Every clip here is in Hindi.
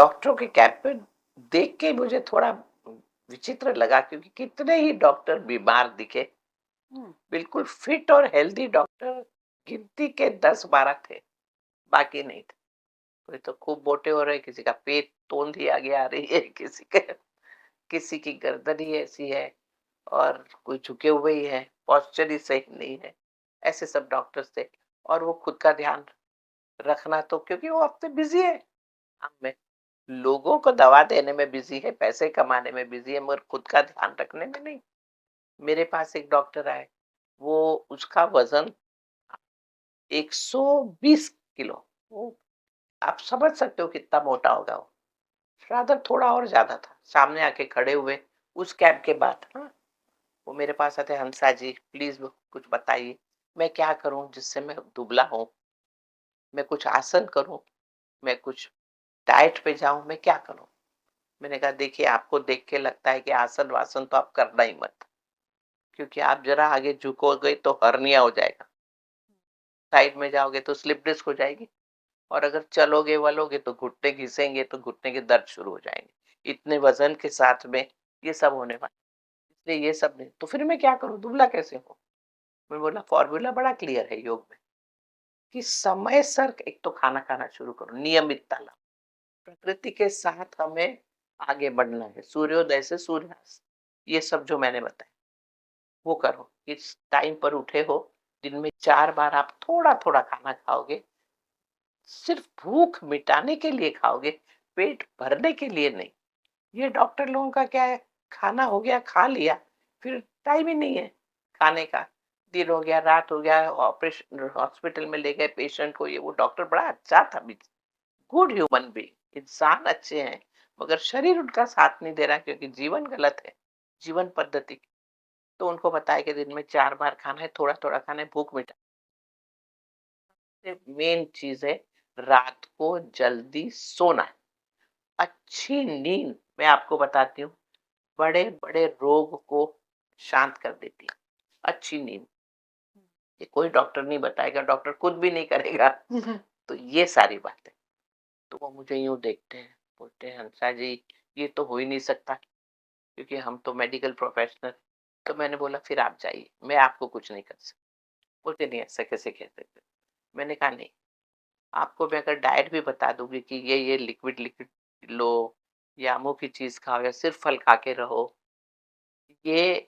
डॉक्टरों के कैंप पे देख के मुझे थोड़ा विचित्र लगा, क्योंकि कितने ही डॉक्टर बीमार दिखे। बिल्कुल फिट और हेल्दी डॉक्टर गिनती के 10-12 थे, बाकी नहीं थे। कोई तो खूब मोटे हो रहे, किसी का पेट तोंद ही आगे आ रही है, किसी की गर्दन ही ऐसी है, और कोई झुके हुए ही है, पोस्चर ही सही नहीं है। ऐसे सब डॉक्टर्स थे, और वो खुद का ध्यान रखना, तो क्योंकि वो अपने बिजी है काम में, लोगों को दवा देने में बिजी है, पैसे कमाने में बिजी है, मगर खुद का ध्यान रखने में नहीं। मेरे पास एक डॉक्टर आए, वो उसका वजन 120 किलो। वो आप समझ सकते हो कितना मोटा होगा वो। रादर थोड़ा और ज्यादा था। सामने आके खड़े हुए उस कैब के बाद, हाँ, वो मेरे पास आते, हंसा जी प्लीज कुछ बताइए, मैं क्या करूं जिससे मैं दुबला हूं, मैं कुछ आसन करूं, मैं कुछ डाइट पे जाऊं, मैं क्या करूं। मैंने कहा देखिए, आपको देख के लगता है कि आसन वासन तो आप करना ही मत, क्योंकि आप जरा आगे झुकोगे तो हर्निया हो जाएगा, साइड में जाओगे तो स्लिप डिस्क हो जाएगी, और अगर चलोगे वलोगे तो घुटने घिसेंगे तो घुटने के दर्द शुरू हो जाएंगे। इतने वजन के साथ में ये सब होने वाला, इसलिए ये सब नहीं। तो फिर मैं क्या करूं, दुबला कैसे हूं। मैं बोला फॉर्मूला बड़ा क्लियर है योग में, कि समय सर एक तो खाना खाना शुरू करो, नियमितता लाओ, प्रकृति के साथ हमें आगे बढ़ना है, सूर्योदय से सूर्यास्त, ये सब जो मैंने बताया वो करो। इस टाइम पर उठे हो, दिन में 4 बार आप थोड़ा थोड़ा खाना खाओगे, सिर्फ भूख मिटाने के लिए खाओगे, पेट भरने के लिए नहीं। ये डॉक्टर लोगों का क्या है, खाना हो गया खा लिया, फिर टाइम ही नहीं है खाने का। दिन हो गया, रात हो गया, ऑपरेशन हॉस्पिटल में ले गए पेशेंट को, ये वो डॉक्टर बड़ा अच्छा था, गुड ह्यूमन बीइंग, इंसान अच्छे हैं, मगर शरीर उनका साथ नहीं दे रहा, क्योंकि जीवन गलत है, जीवन पद्धति। तो उनको बताया कि दिन में 4 बार खाना है, थोड़ा थोड़ा खाना है, भूख मिटा। मेन चीज है, रात को जल्दी सोना है, अच्छी नींद, मैं आपको बताती हूँ, बड़े बड़े रोग को शांत कर देती है, अच्छी नींद। ये कोई डॉक्टर नहीं बताएगा, डॉक्टर खुद भी नहीं करेगा। तो ये सारी बातें, तो वो मुझे यूं देखते हैं, बोलते हैं हंसा जी ये तो हो ही नहीं सकता, क्योंकि हम तो मेडिकल प्रोफेशनल। तो मैंने बोला फिर आप जाइए, मैं आपको कुछ नहीं कर सकता। बोलते नहीं, ऐसा कैसे कह सकते। मैंने कहा नहीं, आपको मैं अगर डाइट भी बता दूंगी कि ये लिक्विड लिक्विड लो, या मुंह की चीज खाओ, या सिर्फ फल खा के रहो, ये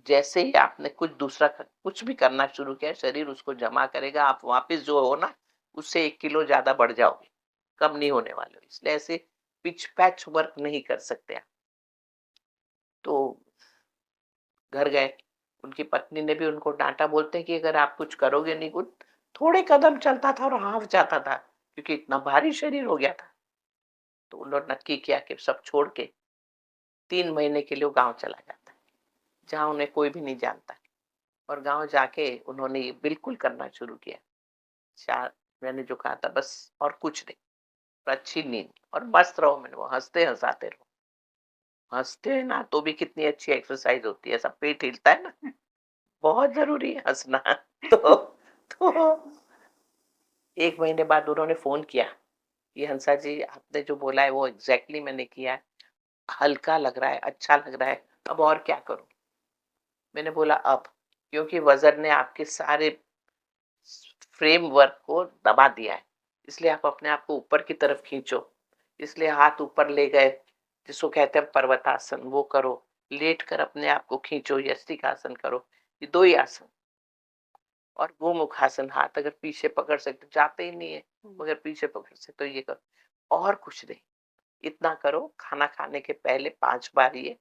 जैसे ही आपने कुछ दूसरा कुछ भी करना शुरू किया, शरीर उसको जमा करेगा, आप वापस जो हो ना, उससे 1 किलो ज्यादा बढ़ जाओगे, कम नहीं होने वाले हो। इसलिए ऐसे पिच पैच वर्क नहीं कर सकते आप। तो घर गए, उनकी पत्नी ने भी उनको डांटा, बोलते हैं कि अगर आप कुछ करोगे नहीं कुछ। थोड़े कदम चलता था और हाफ जाता था, क्योंकि इतना भारी शरीर हो गया था। तो उन्होंने नक्की किया कि सब छोड़ के 3 महीने के लिए वो गांव चला जाता है, जहाँ उन्हें कोई भी नहीं जानता। और गांव जाके उन्होंने ये बिल्कुल करना शुरू किया। चार, मैंने जो कहा था बस, और कुछ नहीं, पर अच्छी नींद और मस्त रहो। मैंने वो हंसते हंसाते रहो, हंसते हैं ना तो भी कितनी अच्छी एक्सरसाइज होती है, सब पेट हिलता है ना। बहुत जरूरी है हंसना। तो 1 महीने बाद उन्होंने फोन किया, ये हंसा जी आपने जो बोला है वो एग्जैक्टली मैंने किया है, हल्का लग रहा है, अच्छा लग रहा है, अब और क्या करूं। मैंने बोला अब, क्योंकि वजन ने आपके सारे फ्रेमवर्क को दबा दिया है, इसलिए आप अपने आप को ऊपर की तरफ खींचो। इसलिए हाथ ऊपर ले गए, जिसको कहते हैं पर्वतासन, वो करो। लेट कर अपने आप को खींचो, यस्तिक आसन करो। ये दो ही आसन, और गोमुख आसन, हाथ अगर पीछे पकड़ सकते, जाते ही नहीं है, मगर पीछे पकड़ सकते तो ये करो, और कुछ नहीं। इतना करो, खाना खाने के पहले 5 बार ये,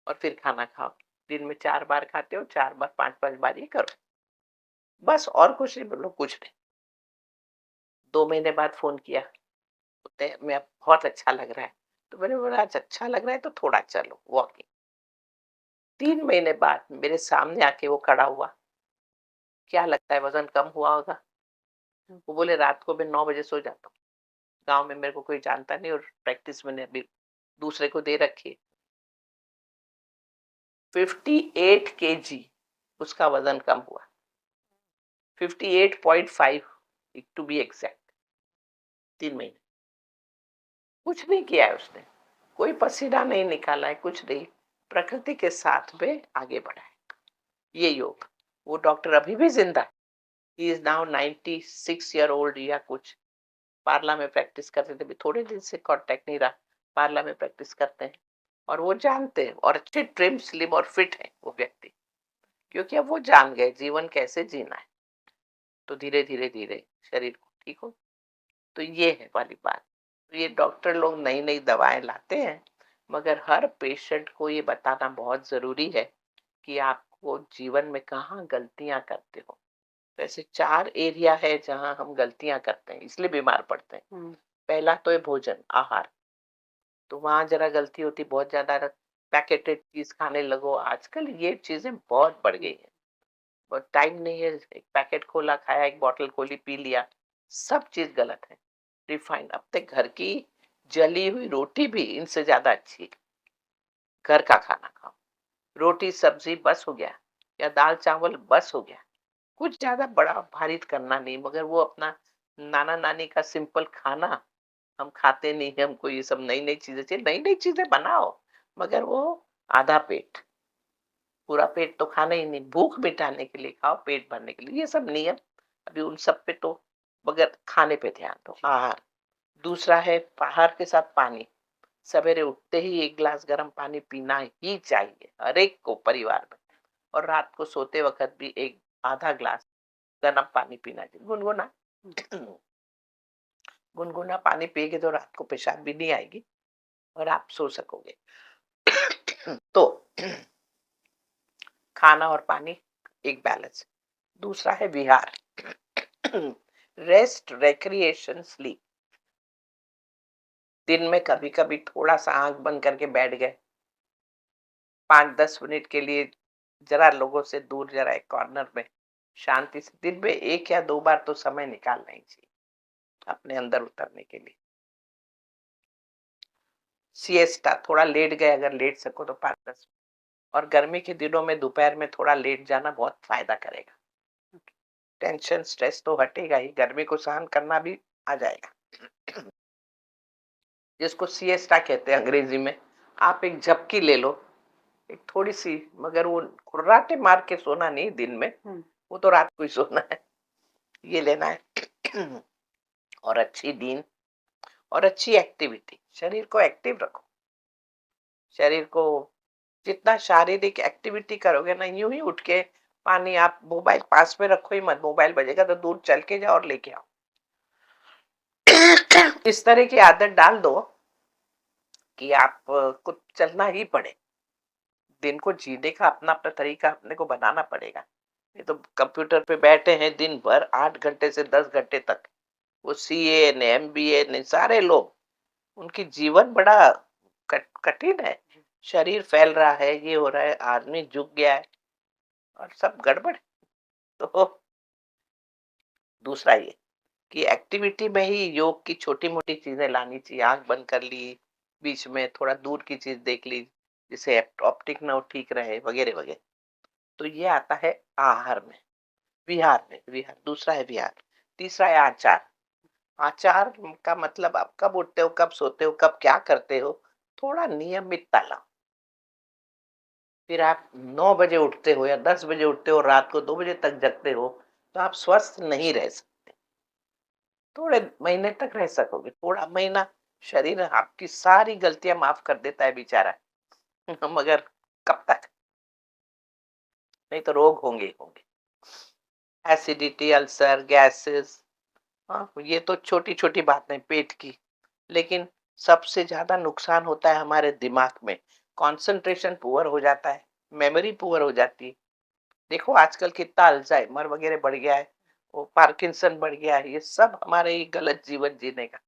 और फिर खाना खाओ। दिन में 4 बार खाते हो, 4 बार 5-5 बार ये करो, बस। और कुछ नहीं बोलो, कुछ नहीं। 2 महीने बाद फोन किया, बोलते हैं मैं बहुत अच्छा लग रहा है। तो मैंने बोला आज अच्छा लग रहा है तो थोड़ा चलो वॉकिंग। 3 महीने बाद मेरे सामने आके वो खड़ा हुआ, क्या लगता है वजन कम हुआ होगा। वो बोले रात को मैं 9 बजे सो जाता हूँ, गांव में मेरे को कोई जानता नहीं, और प्रैक्टिस मैंने अभी दूसरे को दे रखी है। 58 kg उसका वजन कम हुआ, 58.5 टू बी एग्जैक्ट, 3 महीने। कुछ नहीं किया है उसने, कोई पसीना नहीं निकाला है, कुछ नहीं, प्रकृति के साथ में आगे बढ़ा है। ये योग, वो डॉक्टर अभी भी जिंदा है। He is now 96 year old या कुछ। पार्ला में प्रैक्टिस करते थे, अभी थोड़े दिन से कांटेक्ट नहीं रहा। पार्ला में प्रैक्टिस करते हैं और वो जानते हैं, और अच्छे ट्रिम स्लिम और फिट है वो व्यक्ति, क्योंकि अब वो जान गए जीवन कैसे जीना है। तो धीरे धीरे धीरे शरीर को ठीक हो। तो ये है वाली बात। तो ये डॉक्टर लोग नई नई दवाएं लाते हैं, मगर हर पेशेंट को ये बताना बहुत जरूरी है कि आपको जीवन में कहाँ गलतियां करते हो। तो ऐसे 4 एरिया है जहां हम गलतियां करते हैं, इसलिए बीमार पड़ते हैं। पहला तो है भोजन, आहार। तो वहां जरा गलती होती, बहुत ज्यादा पैकेटेड चीज खाने लगो। आजकल ये चीजें बहुत बढ़ गई है, बहुत टाइम नहीं है, एक पैकेट खोला, खाया, एक बोतल खोली, पी लिया, सब चीज गलत है। रिफाइंड, अब तक घर की जली हुई रोटी भी इनसे ज्यादा अच्छी है। घर का खाना खाओ, रोटी सब्जी बस हो गया, या दाल चावल बस हो गया। कुछ ज्यादा बड़ा भारी करना नहीं, मगर वो अपना नाना नानी का सिंपल खाना हम खाते नहीं है। हमको ये सब नई नई चीजें चाहिए, नई नई चीजें बनाओ, मगर वो आधा पेट, पूरा पेट तो खाना ही नहीं। भूख मिटाने के लिए खाओ, पेट भरने के लिए, ये सब नियम अभी उन सब पे तो, मगर खाने पे ध्यान दो, आहार। दूसरा है आहार के साथ पानी। सवेरे उठते ही 1 गिलास गर्म पानी पीना ही चाहिए हर एक को परिवार में, और रात को सोते वक्त भी एक आधा ग्लास गर्म पानी पीना चाहिए, गुनगुना। गुनगुना पानी पिएंगे तो रात को पेशाब भी नहीं आएगी और आप सो सकोगे। तो खाना और पानी एक बैलेंस। दूसरा है विहार, रेस्ट, रिक्रिएशन, स्लीप। दिन में कभी कभी थोड़ा सा आंख बंद करके बैठ गए, 5-10 मिनट के लिए, जरा लोगों से दूर, जरा एक कॉर्नर में शांति से, दिन में 1 या 2 बार तो समय निकालना ही चाहिए अपने अंदर उतरने के लिए। सिएस्टा, थोड़ा लेट गए, अगर लेट सको तो 5-10। और गर्मी के दिनों में दोपहर में थोड़ा लेट जाना बहुत फायदा करेगा। टेंशन स्ट्रेस तो हटेगा ही, गर्मी को सहन करना भी आ जाएगा। जिसको सिएस्टा कहते हैं अंग्रेजी में। आप एक झपकी ले लो, एक थोड़ी सी, मगर वो कुर्राटे मार के सोना नहीं दिन में, वो तो रात को ही सोना है। ये लेना है। और अच्छी नींद और अच्छी एक्टिविटी, शरीर को एक्टिव रखो। शरीर को जितना शारीरिक एक्टिविटी करोगे ना, यूं ही उठ के पानी, आप मोबाइल पास में रखो ही मत, मोबाइल बजेगा तो दूर चल के जाओ और लेके आओ। इस तरह की आदत डाल दो कि आप को चलना ही पड़े। दिन को जीने का अपना अपना तरीका अपने को बनाना पड़ेगा। ये तो कंप्यूटर पे बैठे हैं दिन भर 8 घंटे से 10 घंटे तक, वो सीए ने, एमबीए ने, सारे लोग, उनकी जीवन बड़ा कठिन है। शरीर फैल रहा है, ये हो रहा है, आदमी झुक गया है और सब गड़बड़ है। तो दूसरा ये कि एक्टिविटी में ही योग की छोटी मोटी चीजें लानी चाहिए। आंख बंद कर ली, बीच में थोड़ा दूर की चीज देख ली, जिससे ऑप्टिक नर्व ठीक रहे, वगैरह वगैरह। तो ये आता है आहार में। विहार में, विहार दूसरा है विहार। तीसरा है आचार। आचार का मतलब आप कब उठते हो, कब सोते हो, कब क्या करते हो, थोड़ा नियमितता लाओ। फिर आप 9 बजे उठते हो या 10 बजे उठते हो, रात को 2 बजे तक जगते हो, तो आप स्वस्थ नहीं रह सकते। थोड़े महीने तक रह सकोगे, थोड़ा महीना। शरीर आपकी सारी गलतियां माफ कर देता है बेचारा। मगर कब तक? नहीं तो रोग होंगे ही होंगे। एसिडिटी, अल्सर, गैसेस, हाँ, ये तो छोटी छोटी बातें पेट की। लेकिन सबसे ज्यादा नुकसान होता है हमारे दिमाग में। कंसंट्रेशन पुअर हो जाता है, मेमोरी पुअर हो जाती है। देखो आजकल कितना अल्जाइमर वगैरह बढ़ गया है, वो पार्किंसन बढ़ गया है, ये सब हमारे ये गलत जीवन जीने का,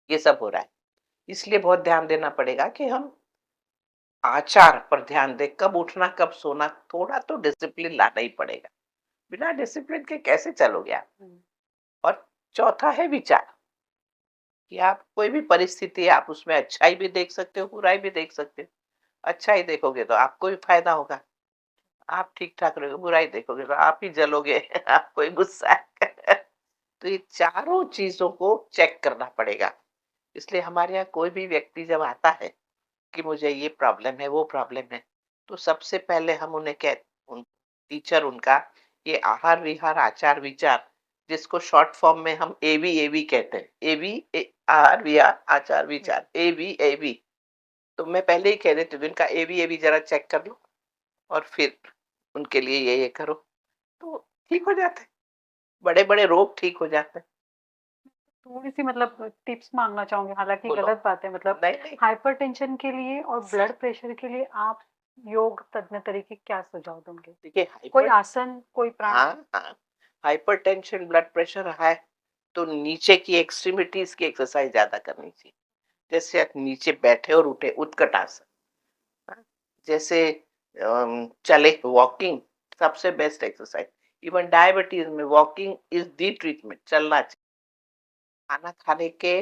ये सब हो रहा है। इसलिए बहुत ध्यान देना पड़ेगा कि हम आचार पर ध्यान दें, कब उठना कब सोना, थोड़ा तो डिसिप्लिन लाना ही पड़ेगा। बिना डिसिप्लिन के कैसे चलोगे आप? और चौथा है विचार, कि आप कोई भी परिस्थिति है, आप उसमें अच्छाई भी देख सकते हो, बुराई भी देख सकते हो। अच्छाई देखोगे तो आपको भी फायदा होगा, आप ठीक ठाक रहोगे। बुराई देखोगे तो आप ही जलोगे। आपको ही गुस्सा है। तो ये चारों चीजों को चेक करना पड़ेगा। इसलिए हमारे यहाँ कोई भी व्यक्ति जब आता है कि मुझे ये प्रॉब्लम है, वो प्रॉब्लम है, तो सबसे पहले हम उन्हें उन टीचर उनका ये आहार विहार आचार विचार, जिसको शॉर्ट फॉर्म में हम एबी कहते हैं, आहार विहार आचार विचार, एबी। तो मैं पहले ही कह देती हूँ इनका एबी जरा चेक कर लो, और फिर उनके लिए ये करो, तो ठीक हो जाते हैं, बड़े बड़े रोग ठीक हो जाते हैं। थोड़ी-सी मतलब टिप्स माँगना चाहूँगी, हालाँकि बोलो। गलत बात है, मतलब नहीं नहीं। हाइपरटेंशन के लिए और ब्लड प्रेशर के लिए आप योग तज्ञ तरीके क्या सुझाव दोगे? देखिए कोई हाइपर, आसन, कोई प्राणायाम? हाँ हाँ, हाइपरटेंशन ब्लड प्रेशर है तो नीचे की एक्सट्रीमिटीज की एक्सरसाइज ज्यादा करनी चाहिए। जैसे आप नीचे बैठे और उठे, उत्कट आसन। हाँ, जैसे चले, वॉकिंग सबसे बेस्ट एक्सरसाइज। इवन डायबिटीज में वॉकिंग इज दी ट्रीटमेंट, चलना चाहिए। खाना खाने के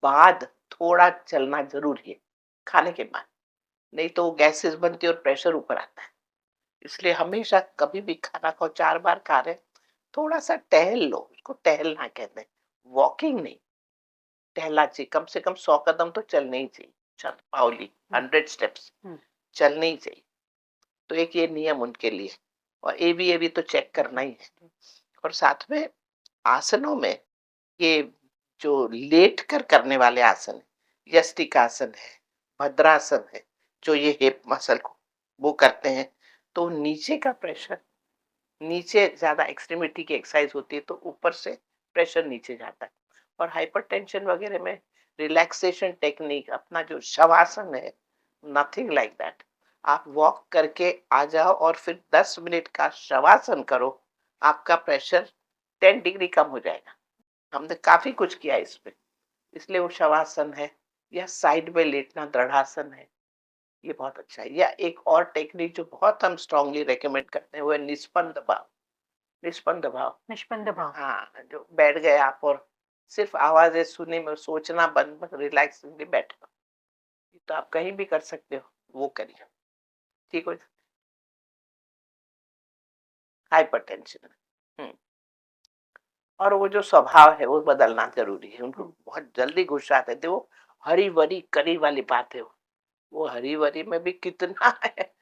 बाद थोड़ा चलना जरूरी है, खाने के बाद, नहीं तो गैसेस बनती है और प्रेशर ऊपर आता है। इसलिए हमेशा कभी भी खाना खाओ, 4 बार खा रहे, थोड़ा सा टहल लो, उसको टहलना कहते हैं, वॉकिंग नहीं। टहलना चाहिए, कम से कम 100 कदम तो चलने ही चाहिए, शतपावली, हुँ, 100 स्टेप्स हुँ, चलने ही चाहिए। तो एक ये नियम उनके लिए। और ए बी तो चेक करना ही है। और साथ में आसनों में ये जो लेट कर करने वाले आसन है, यष्टिक आसन है, भद्रासन है, जो ये हिप मसल को वो करते हैं, तो नीचे का प्रेशर, नीचे ज्यादा एक्सट्रीमिटी की एक्सरसाइज होती है, तो ऊपर से प्रेशर नीचे जाता है। और हाइपरटेंशन वगैरह में रिलैक्सेशन टेक्निक, अपना जो शवासन है, नथिंग लाइक दैट। आप वॉक करके आ जाओ और फिर 10 मिनट का शवासन करो, आपका प्रेशर 10 डिग्री कम हो जाएगा। हमने काफी कुछ किया इस पे। इसलिए वो शवासन है, या साइड में लेटना दृढ़ासन है, ये बहुत अच्छा है। या एक और टेक्निक जो बहुत हम स्ट्रांगली रेकमेंड करते हैं, वो है निस्पंद भाव। निष्पन्द भाव। निष्पन्द भाव। हाँ, जो बैठ गए आप और सिर्फ आवाजें सुनी में सोचना बंद, बस रिलैक्सिंगली बैठना। ये तो आप कहीं भी कर सकते हो, वो करिए, ठीक हो। हाइपरटेंशन। हम्म। और वो जो स्वभाव है वो बदलना जरूरी है। उनको हुँ, बहुत जल्दी गुस्सा आता है, वो हरी वरी करी वाली बात है। वो हरी वरी में भी कितना है,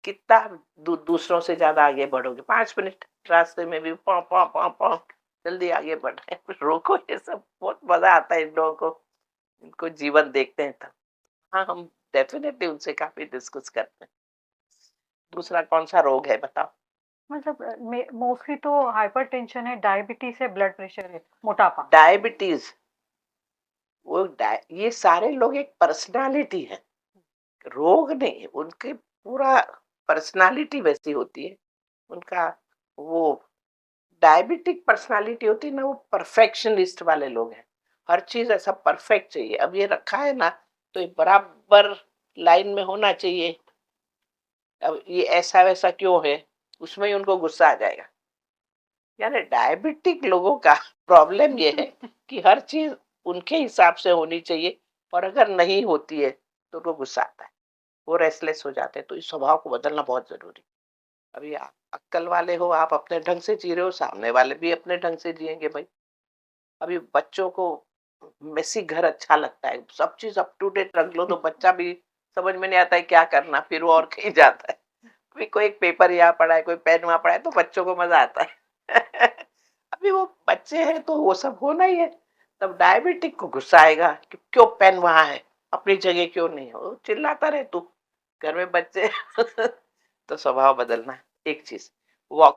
कितना दूसरों से ज्यादा आगे बढ़ोगे। 5 मिनट रास्ते में भी पौ पौ पौ पौ, जल्दी आगे बढ़ रहे हैं, रोको ये सब। बहुत मजा आता है इन लोगों को, इनको जीवन देखते हैं तब। हाँ, हम डेफिनेटली उनसे काफी डिस्कस करते हैं। दूसरा कौन सा रोग है बताओ? मतलब मोस्टली तो हाइपरटेंशन है, डायबिटीज़ है, ब्लड प्रेशर है, मोटापा। डायबिटीज, ये सारे लोग एक पर्सनालिटी है, रोग नहीं है। उनके पूरा पर्सनालिटी वैसी होती है उनका। वो डायबिटिक पर्सनालिटी होती है ना, वो परफेक्शनिस्ट वाले लोग हैं। हर चीज ऐसा परफेक्ट चाहिए। अब ये रखा है ना, तो ये बराबर लाइन में होना चाहिए। अब ये ऐसा वैसा क्यों है, उसमें ही उनको गुस्सा आ जाएगा। यानी डायबिटिक लोगों का प्रॉब्लम ये है कि हर चीज उनके हिसाब से होनी चाहिए, और अगर नहीं होती है तो उनको गुस्सा आता है, वो रेस्टलेस हो जाते हैं। तो इस स्वभाव को बदलना बहुत जरूरी है। अभी आप अक्कल वाले हो, आप अपने ढंग से जी रहे हो, सामने वाले भी अपने ढंग से जिएंगे भाई। अभी बच्चों को मेसी घर अच्छा लगता है, सब चीज अप टू डेट रख लो, तो बच्चा भी समझ में नहीं आता है क्या करना, फिर वो और कहीं जाता है। कोई एक पेपर यहाँ पड़ा है, कोई पेन वहां पड़ा है, तो बच्चों को मजा आता है। अभी वो बच्चे हैं तो वो सब होना ही है। तब डायबिटिक को गुस्सा आएगा कि क्यों पेन वहां है, अपनी जगह क्यों नहीं है, वो चिल्लाता रहे तू, घर में बच्चे। तो स्वभाव बदलना है। एक चीज, वॉक